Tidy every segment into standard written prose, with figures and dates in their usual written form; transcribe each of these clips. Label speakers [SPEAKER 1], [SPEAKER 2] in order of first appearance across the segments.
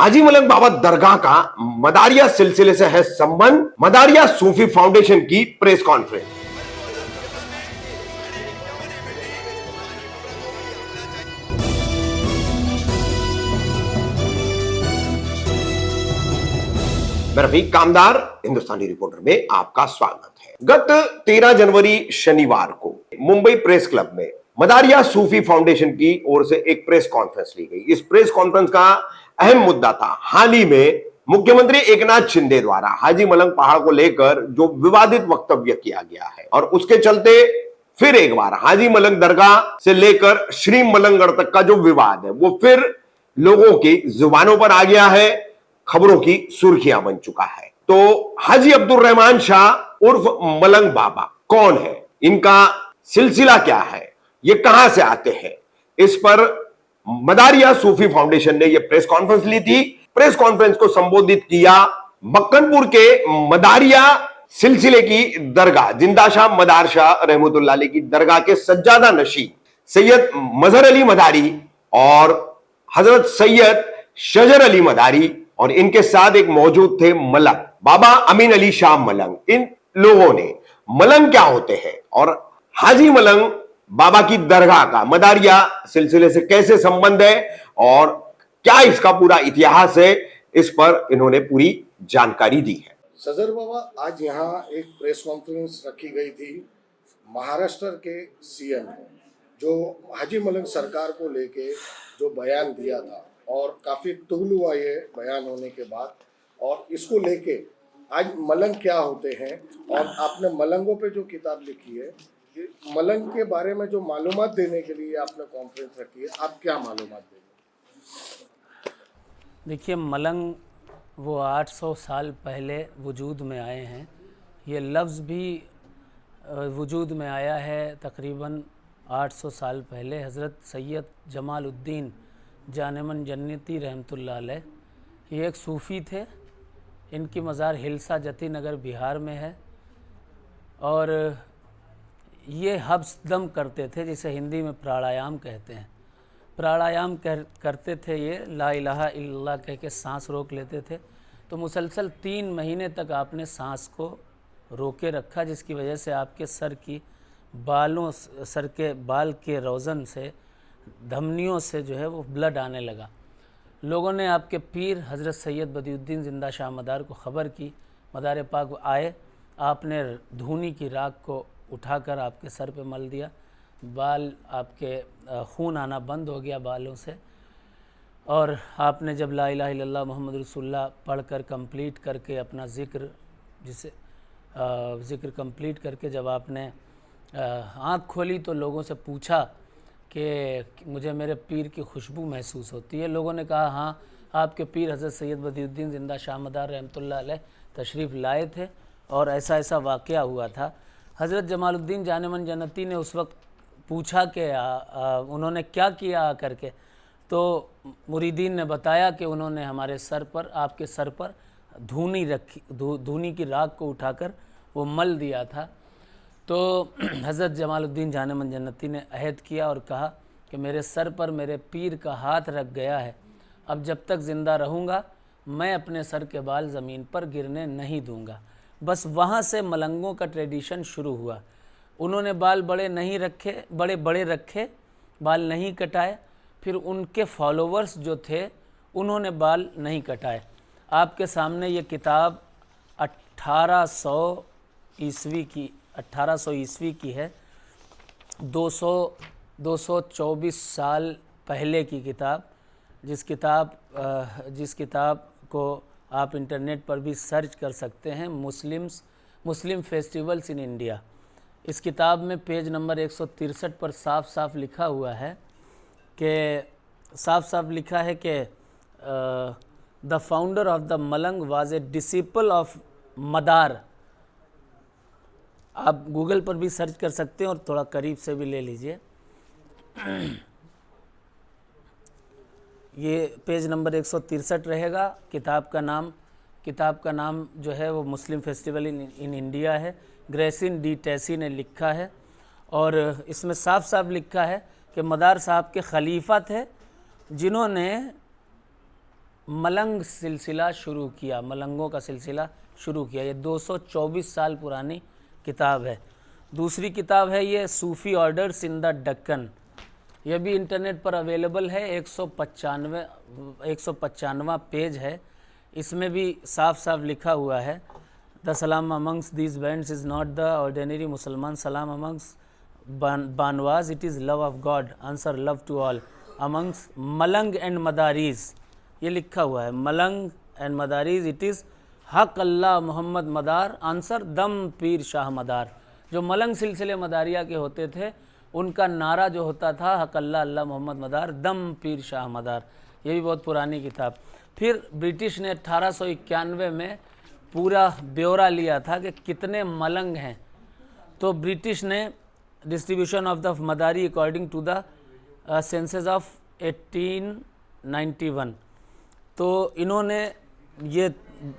[SPEAKER 1] हाजी मलंग बाबा दरगाह का मदारिया सिलसिले से है संबंध। मदारिया सूफी फाउंडेशन की प्रेस कॉन्फ्रेंस। मैं रफीक कामदार हिंदुस्तानी रिपोर्टर में आपका स्वागत है। गत 13 जनवरी शनिवार को मुंबई प्रेस क्लब में मदारिया सूफी फाउंडेशन की ओर से एक प्रेस कॉन्फ्रेंस ली गई। इस प्रेस कॉन्फ्रेंस का अहम मुद्दा था हाल ही में मुख्यमंत्री एकनाथ शिंदे द्वारा हाजी मलंग पहाड़ को लेकर जो विवादित वक्तव्य किया गया है, और उसके चलते फिर एक बार हाजी मलंग दरगाह से लेकर श्री मलंगगढ़ तक का जो विवाद है वो फिर लोगों की जुबानों पर आ गया है, खबरों की सुर्खियां बन चुका है। तो हाजी अब्दुल रहमान शाह उर्फ मलंग बाबा कौन है, इनका सिलसिला क्या है, ये कहां से आते हैं, इस पर मदारिया सूफी फाउंडेशन ने यह प्रेस कॉन्फ्रेंस ली थी। प्रेस कॉन्फ्रेंस को संबोधित किया मक्कनपुर के मदारिया सिलसिले की दरगाह जिंदा शाह मदार शाह रहमतुल्लाह अलैह की दरगाह के सज्जादा नशीं सैयद मजहर अली मदारी और हजरत सैयद शजर अली मदारी, और इनके साथ एक मौजूद थे मलंग बाबा अमीन अली शाह मलंग। इन लोगों ने मलंग क्या होते हैं और हाजी मलंग बाबा की दरगाह का मदारिया सिलसिले से कैसे संबंध है और क्या इसका पूरा इतिहास है, इस पर इन्होंने पूरी जानकारी दी है।
[SPEAKER 2] सजर बाबा, आज यहाँ एक प्रेस कॉन्फ्रेंस रखी गई थी महाराष्ट्र के सीएम ने, जो हाजी मलंग सरकार को लेके जो बयान दिया था और काफ़ी तुगल हुआ ये बयान होने के बाद, और इसको लेके आज मलंग क्या होते हैं और आपने मलंगों पे जो किताब लिखी है, मलंग के बारे में जो मालूमात देने के लिए आपने कॉन्फ्रेंस रखी है, आप क्या मालूमात देंगे?
[SPEAKER 3] देखिए, मलंग वो 800 साल पहले वजूद में आए हैं। ये लफ्ज़ भी वजूद में आया है तकरीबन 800 साल पहले। हज़रत सैयद जमालुद्दीन जानेमन जन्नती रहमतुल्लाह अलैह, ये एक सूफ़ी थे। इनकी मज़ार हिलसा जती नगर बिहार में है, और ये हब्स दम करते थे, जिसे हिंदी में प्राणायाम कहते हैं। प्राणायाम करते थे, ये ला इलाहा इल्लल्लाह कह के सांस रोक लेते थे। तो मुसलसल 3 महीने तक आपने सांस को रोके रखा, जिसकी वजह से आपके सर के बाल के रोज़न से, धमनियों से जो है वो ब्लड आने लगा। लोगों ने आपके पीर हज़रत सैयद बदियुद्दीन ज़िंदा शाह मदार को ख़बर की, मदार पाक आए, आपने धूनी की राख को उठाकर आपके सर पे मल दिया, बाल आपके खून आना बंद हो गया बालों से, और आपने जब ला इलाहा इल्लल्लाह मुहम्मद रसूलुल्लाह पढ़कर कंप्लीट करके अपना ज़िक्र कंप्लीट करके जब आपने आँख खोली तो लोगों से पूछा कि मुझे मेरे पीर की खुशबू महसूस होती है। लोगों ने कहा हाँ, आपके पीर हज़रत सैयद बदियुद्दीन ज़िंदा शाह मदार रहमतुल्लाह अलैह तशरीफ़ लाए थे और ऐसा ऐसा वाक़या हुआ था। हज़रत जमालुद्दीन जानेमन जन्नती ने उस वक्त पूछा कि उन्होंने क्या किया आकर के, तो मुरीदीन ने बताया कि उन्होंने हमारे सर पर, आपके सर पर धूनी की राख को उठाकर वो मल दिया था। तो हज़रत जमालुद्दीन जानेमन जन्नती ने अहद किया और कहा कि मेरे सर पर मेरे पीर का हाथ रख गया है, अब जब तक ज़िंदा रहूँगा मैं अपने सर के बाल ज़मीन पर गिरने नहीं दूँगा। बस वहाँ से मलंगों का ट्रेडिशन शुरू हुआ। उन्होंने बाल बड़े बड़े रखे, बाल नहीं कटाए। फिर उनके फॉलोवर्स जो थे उन्होंने बाल नहीं कटाए। आपके सामने ये किताब 1800 ईस्वी की है, 224 साल पहले की किताब, जिस किताब को आप इंटरनेट पर भी सर्च कर सकते हैं, मुस्लिम फेस्टिवल्स इन इंडिया। इस किताब में पेज नंबर 163 पर साफ साफ लिखा है कि the founder of the Malang was a disciple of मदार। आप गूगल पर भी सर्च कर सकते हैं और थोड़ा करीब से भी ले लीजिए। ये पेज नंबर 163 रहेगा। किताब का नाम जो है वो मुस्लिम फेस्टिवल इन इंडिया है। ग्रेसिन डी टेसी ने लिखा है, और इसमें साफ साफ लिखा है कि मदार साहब के खलीफा थे जिन्होंने मलंग सिलसिला शुरू किया, मलंगों का सिलसिला शुरू किया। ये 224 साल पुरानी किताब है। दूसरी किताब है ये सूफ़ी ऑर्डर्स इन द दक्कन, यह भी इंटरनेट पर अवेलेबल है। 195वां पेज है। इसमें भी साफ साफ लिखा हुआ है, the salaam amongst these bands is not the ordinary Musalman salaam amongst बानवाज, it is love of God, answer love to all amongst malang and madaris. ये लिखा हुआ है मलंग एंड मदारीज, इट इज़ हक अल्लाह मोहम्मद मदार, आंसर दम पीर शाह मदार। जो मलंग सिलसिले मदारिया के होते थे उनका नारा जो होता था हक अल्लाह अल्लाह मोहम्मद मदार दम पीर शाह मदार। ये भी बहुत पुरानी किताब। फिर ब्रिटिश ने 1891 में पूरा ब्यौरा लिया था कि कितने मलंग हैं। तो ब्रिटिश ने distribution of the madari according to the census of 1891, तो इन्होंने ये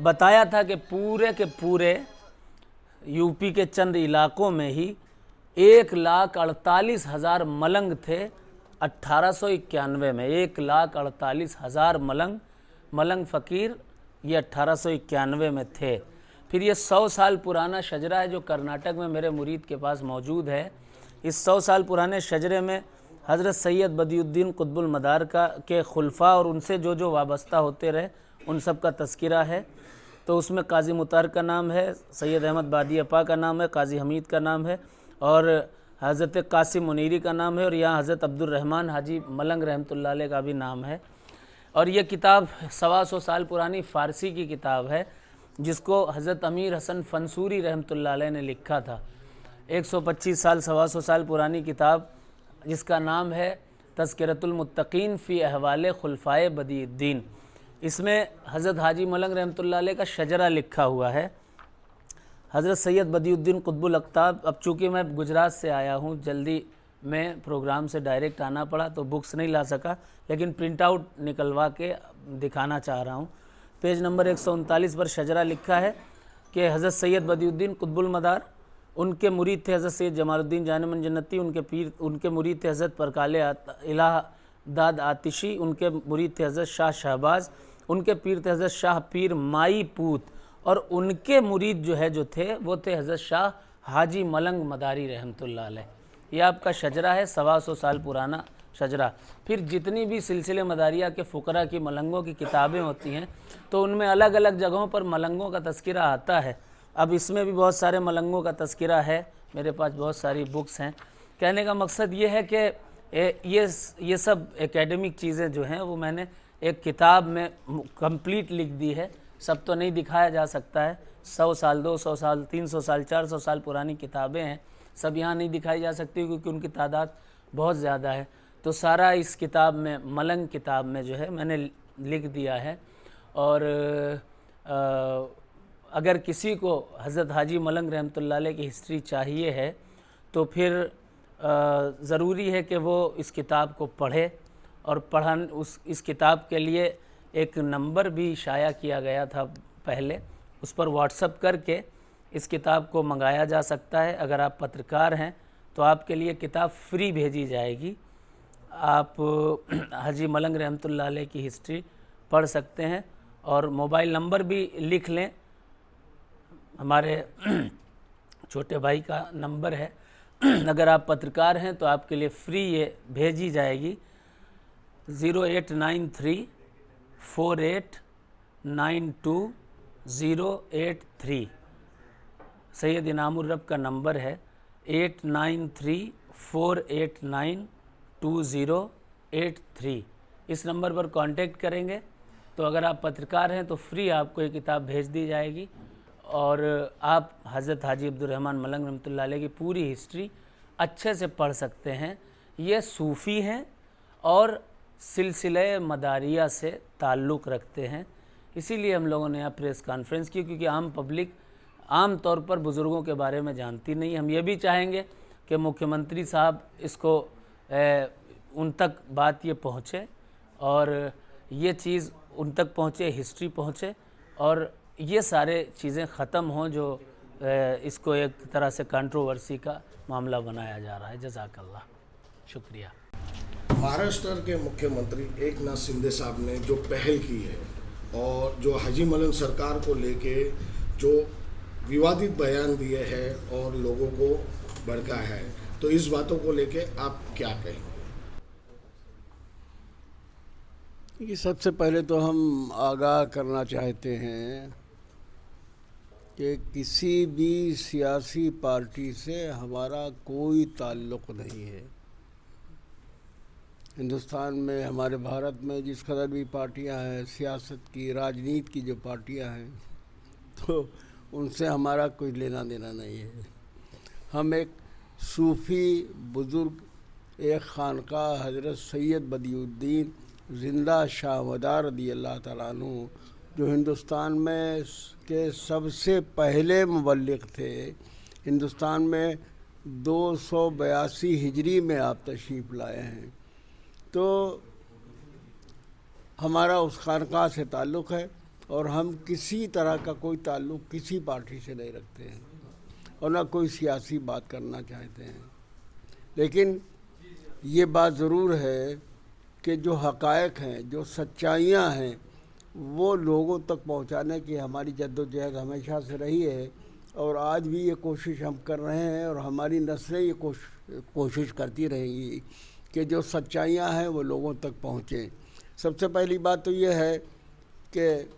[SPEAKER 3] बताया था कि पूरे के पूरे यूपी के चंद इलाकों में ही 1,48,000 मलंग थे। 1891 में 1,48,000 मलंग फ़कीर ये 1891 में थे। फिर ये 100 साल पुराना शजरा है जो कर्नाटक में मेरे मुरीद के पास मौजूद है। इस 100 साल पुराने शजरे में हज़रत सैयद बदियुद्दीन कुतुबुल मदार के खुलफा और उनसे जो जो वाबस्ता होते रहे उन सब का तज़किरा है। तो उसमें काजी मुतार का नाम है, सैयद अहमद बादी अपा का नाम है, काजी हमीद का नाम है और हज़रत कासिम मुनीरी का नाम है और यहाँ हज़रत अब्दुर्रहमान हाजी मलंग रहमतुल्लाह अलैह का भी नाम है। और ये किताब 125 साल पुरानी फ़ारसी की किताब है जिसको हज़रत अमीर हसन फंसूरी रहमतुल्लाह अलैह ने लिखा था। 125 साल 125 साल पुरानी किताब जिसका नाम है तज़किरतुल मुत्तकीन फ़ी अहवाल खुलफ़ाए बदियुद्दीन। इसमें हज़रत हाजी मलंग रहमतुल्लाह अलैह का शजरा लिखा हुआ है। हज़रत सैयद बदियुद्दीन कुतुबुल अक़ताब, अब चूँकि मैं गुजरात से आया हूँ, जल्दी में प्रोग्राम से डायरेक्ट आना पड़ा तो बुक्स नहीं ला सका, लेकिन प्रिंट आउट निकलवा के दिखाना चाह रहा हूँ। पेज नंबर 139 पर शजरा लिखा है कि हज़रत सैयद बदियुद्दीन कुतुबुल मदार, उनके मुरीद थे हज़रत सैयद जमालुद्दीन जान-ए-मन जन्नती, उनके मुरीद थे हज़रत परकाले इलाहदाद आतिशी, उनके मुरीद थे हज़रत शाह शहबाज, उनके पीर थे हज़रत शाह पीर माई पूत और उनके मुरीद जो थे वो थे हज़रत शाह हाजी मलंग मदारी रहमतुल्लाह अलैह। ये आपका शजरा है, 125 साल पुराना शजरा। फिर जितनी भी सिलसिले मदारिया के फ़ुकरा की मलंगों की किताबें होती हैं तो उनमें अलग अलग जगहों पर मलंगों का तज़किरा आता है। अब इसमें भी बहुत सारे मलंगों का तज़किरा है, मेरे पास बहुत सारी बुक्स हैं। कहने का मकसद ये है कि ये सब एकेडमिक चीज़ें जो हैं वो मैंने एक किताब में कंप्लीट लिख दी है। सब तो नहीं दिखाया जा सकता है, 100 साल 200 साल 300 साल 400 साल पुरानी किताबें हैं, सब यहाँ नहीं दिखाई जा सकती क्योंकि उनकी तादाद बहुत ज़्यादा है। तो सारा इस किताब में, मलंग किताब में जो है मैंने लिख दिया है। और अगर किसी को हज़रत हाजी मलंग रहमतुल्लाह अलैह की हिस्ट्री चाहिए है तो फिर ज़रूरी है कि वो इस किताब को पढ़े और इस किताब के लिए एक नंबर भी शाया किया गया था पहले, उस पर व्हाट्सअप करके इस किताब को मंगाया जा सकता है। अगर आप पत्रकार हैं तो आपके लिए किताब फ्री भेजी जाएगी, आप हाजी मलंग रहमतुल्लाह अलैह की हिस्ट्री पढ़ सकते हैं। और मोबाइल नंबर भी लिख लें, हमारे छोटे भाई का नंबर है, अगर आप पत्रकार हैं तो आपके लिए फ्री ये भेजी जाएगी। 0893489283 सैयद इनामुर रब का नंबर है 8934892083। इस नंबर पर कांटेक्ट करेंगे तो अगर आप पत्रकार हैं तो फ्री आपको ये किताब भेज दी जाएगी और आप हज़रत हाजी अब्दुर्रहमान मलंग रहमतुल्लाह अलैह की पूरी हिस्ट्री अच्छे से पढ़ सकते हैं। ये सूफ़ी हैं और सिलसिले मदारिया से ताल्लुक़ रखते हैं, इसीलिए हम लोगों ने यहाँ प्रेस कॉन्फ्रेंस की, क्योंकि आम पब्लिक आम तौर पर बुज़ुर्गों के बारे में जानती नहीं। हम ये भी चाहेंगे कि मुख्यमंत्री साहब इसको उन तक बात ये पहुँचे और ये चीज़ उन तक पहुँचे, हिस्ट्री पहुँचे और ये सारे चीज़ें ख़त्म हों जो इसको एक तरह से कंट्रोवर्सी का मामला बनाया जा रहा है। जज़ाकल्लाह, शुक्रिया।
[SPEAKER 2] महाराष्ट्र के मुख्यमंत्री एकनाथ शिंदे साहब ने जो पहल की है जो हाजी मलिक सरकार को लेके जो विवादित बयान दिए हैं और लोगों को भड़का है, तो इस बातों को लेके आप क्या कहेंगे?
[SPEAKER 4] कि सबसे पहले तो हम आगाह करना चाहते हैं कि किसी भी सियासी पार्टी से हमारा कोई ताल्लुक़ नहीं है। हिंदुस्तान में, हमारे भारत में जिस कदर भी पार्टियां हैं, सियासत की, राजनीति की जो पार्टियां हैं, तो उनसे हमारा कोई लेना देना नहीं है। हम एक सूफ़ी बुज़ुर्ग, एक खानका हज़रत सैयद बदियुद्दीन ज़िंदा शाह मदार रज़ी अल्लाह तआला अन्हु, जो हिंदुस्तान में के सबसे पहले मुबल्लिग़ थे। हिंदुस्तान में 282 हिजरी में आप तशरीफ़ लाए हैं, तो हमारा उस खानका से ताल्लुक़ है और हम किसी तरह का कोई ताल्लुक़ किसी पार्टी से नहीं रखते हैं और ना कोई सियासी बात करना चाहते हैं। लेकिन ये बात ज़रूर है कि जो हक़ाइक़ हैं, जो सच्चाइयाँ हैं, वो लोगों तक पहुंचाने की हमारी जद्दोजहद हमेशा से रही है और आज भी ये कोशिश हम कर रहे हैं और हमारी नस्लें ये कोशिश करती रहेंगी कि जो सच्चाइयाँ हैं वो लोगों तक पहुँचें। सबसे पहली बात तो ये है कि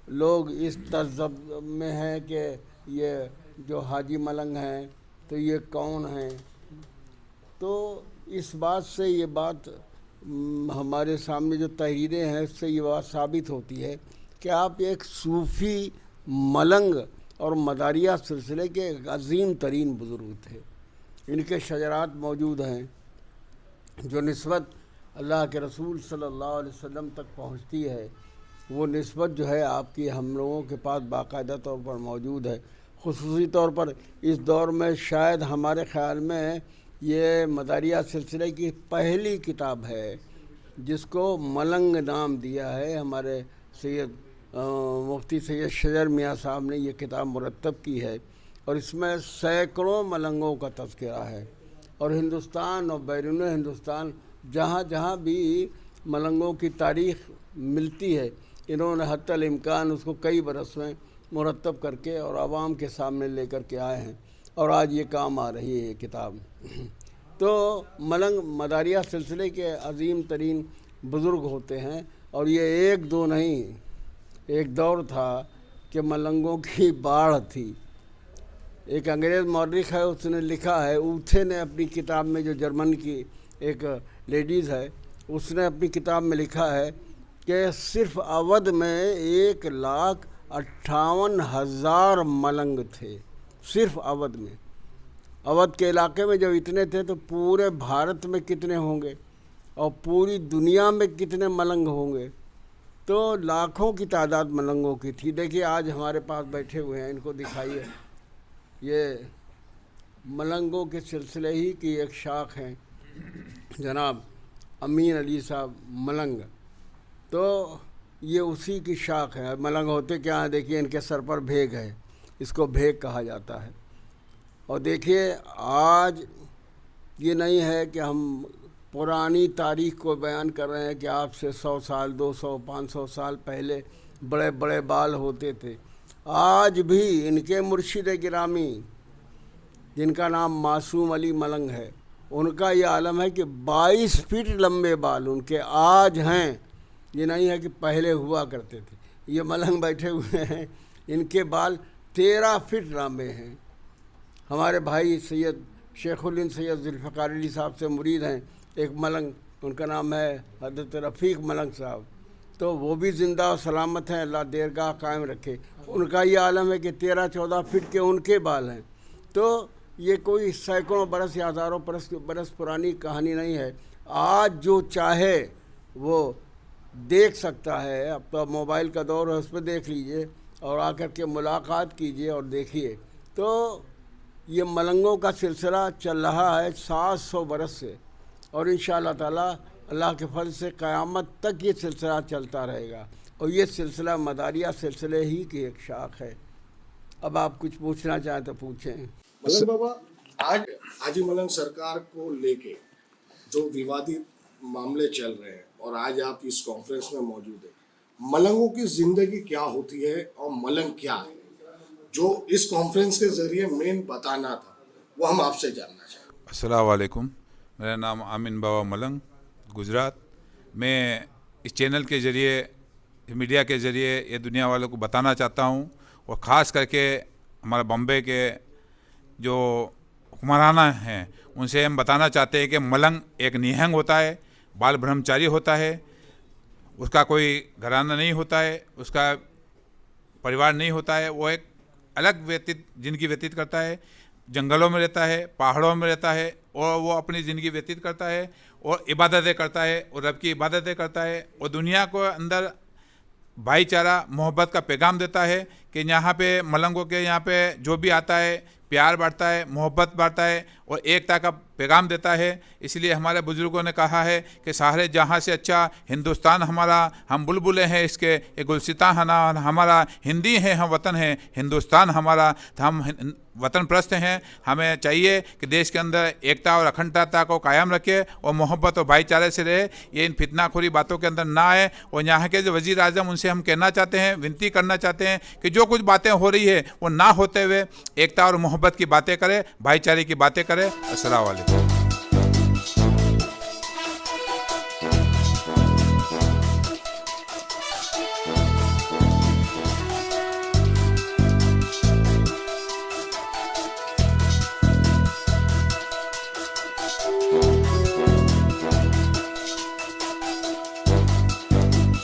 [SPEAKER 4] लोग इस तज़ब्ब में हैं कि ये जो हाजी मलंग हैं तो ये कौन हैं, तो इस बात से ये बात हमारे सामने जो तहरीरें हैं उससे ये बात साबित होती है कि आप एक सूफ़ी मलंग और मदारिया सिलसिले के एक अज़ीम तरीन बुज़ुर्ग थे। इनके शजरात मौजूद हैं जो निस्बत अल्लाह के रसूल सल्लल्लाहु अलैहि वसल्लम तक पहुंचती है। वो निस्बत जो है आपकी हम लोगों के पास बाकायदा तौर पर मौजूद है। ख़ुसूसी तौर पर इस दौर में शायद हमारे ख़्याल में ये मदारिया सिलसिले की पहली किताब है जिसको मलंग नाम दिया है। हमारे सैयद मुफ्ती सैयद शजर मियाँ साहब ने ये किताब मुरत्तब की है और इसमें सैकड़ों मलंगों का तज़किरा है और हिंदुस्तान और बैरून हिंदुस्तान जहाँ जहाँ भी मलंगों की तारीख़ मिलती है, इन्होंने हत्तल इम्कान उसको कई बरस में मुरत्तब करके और आवाम के सामने लेकर के आए हैं और आज ये काम आ रही है ये किताब। तो मलंग मदारिया सिलसिले के अज़ीम तरीन बुज़ुर्ग होते हैं और ये एक दो नहीं, एक दौर था कि मलंगों की बाढ़ थी। एक अंग्रेज़ मौर्रिख़ है, उसने लिखा है, ऊथे ने अपनी किताब में, जो जर्मन की एक लेडीज़ है, उसने अपनी किताब में लिखा है कि सिर्फ़ अवध में 1,58,000 मलंग थे, सिर्फ़ अवध में। अवध के इलाके में जब इतने थे तो पूरे भारत में कितने होंगे और पूरी दुनिया में कितने मलंग होंगे, तो लाखों की तादाद मलंगों की थी। देखिए आज हमारे पास बैठे हुए हैं, इनको दिखाइए, ये मलंगों के सिलसिले ही की एक शाख हैं, जनाब अमीन अली साहब मलंग, तो ये उसी की शाख है। मलंग होते क्या हैं, देखिए इनके सर पर भेग है, इसको भेग कहा जाता है। और देखिए आज ये नहीं है कि हम पुरानी तारीख़ को बयान कर रहे हैं कि आपसे 100 साल 200 500 साल पहले बड़े बड़े बाल होते थे। आज भी इनके मुर्शिद गिरामी जिनका नाम मासूम अली मलंग है, उनका ये आलम है कि 22 फीट लंबे बाल उनके आज हैं। ये नहीं है कि पहले हुआ करते थे। ये मलंग बैठे हुए हैं, इनके बाल 13 फीट लंबे हैं। हमारे भाई सैयद शेखुल हिंद सैयद ज़ुल्फ़िकार अली साहब से मुरीद हैं एक मलंग, उनका नाम है हज़रत रफ़ीक मलंग साहब, तो वो भी ज़िंदा और सलामत हैं, अल्लाह देरगाह कायम रखे। उनका ये आलम है कि 13-14 फीट के उनके बाल हैं। तो ये कोई सैकड़ों बरस या हज़ारों बरस पुरानी कहानी नहीं है। आज जो चाहे वो देख सकता है। अब तो मोबाइल का दौर है, उस पर देख लीजिए और आकर के मुलाकात कीजिए और देखिए। तो ये मलंगों का सिलसिला चल रहा है 700 बरस से और इंशाअल्लाह ताला अल्लाह के फज़ल से क़यामत तक ये सिलसिला चलता रहेगा और ये सिलसिला मदारिया सिलसिले ही की एक शाख है। अब आप कुछ पूछना चाहें तो पूछें।
[SPEAKER 2] मलंग बाबा, आज हाजी मलंग सरकार को लेके जो विवादित मामले चल रहे हैं और आज आप इस कॉन्फ्रेंस में मौजूद हैं, मलंगों की जिंदगी क्या होती है और मलंग क्या है, जो इस कॉन्फ्रेंस के जरिए मेन बताना था, वो हम आपसे जानना चाहेंगे।
[SPEAKER 5] अस्सलाम वालेकुम। मेरा नाम आमिन बाबा मलंग, गुजरात। मैं इस चैनल के ज़रिए, मीडिया के ज़रिए ये दुनिया वालों को बताना चाहता हूँ, और ख़ास करके हमारा बम्बे के जो हुक्मराना हैं उनसे हम बताना चाहते हैं कि मलंग एक निहंग होता है, बाल ब्रह्मचारी होता है, उसका कोई घराना नहीं होता है, उसका परिवार नहीं होता है, वो एक अलग जिंदगी व्यतीत करता है, जंगलों में रहता है, पहाड़ों में रहता है, और वो अपनी ज़िंदगी व्यतीत करता है और इबादतें करता है और रब की इबादतें करता है, और दुनिया को अंदर भाईचारा मोहब्बत का पैगाम देता है कि यहाँ पे मलंगों के यहाँ पे जो भी आता है प्यार बांटता है, मोहब्बत बांटता है और एकता का पैगाम देता है। इसलिए हमारे बुज़ुर्गों ने कहा है कि सारे जहाँ से अच्छा हिंदुस्तान हमारा, हम बुलबुलें हैं इसके, ये गुलसितां हमारा, हिंदी है हम वतन है, हिंदुस्तान हमारा, तो हम वतन प्रस्त हैं। हमें चाहिए कि देश के अंदर एकता और अखंडता को कायम रखे और मोहब्बत और भाईचारे से रहे, ये इन फितनाखोरी बातों के अंदर ना आए। और यहाँ के जो वज़ीर आज़म, उनसे हम कहना चाहते हैं, विनती करना चाहते हैं कि जो कुछ बातें हो रही है वो ना होते हुए एकता और मोहब्बत की बातें करें, भाईचारे की बातें करें। अस्सलाम वालेकुम।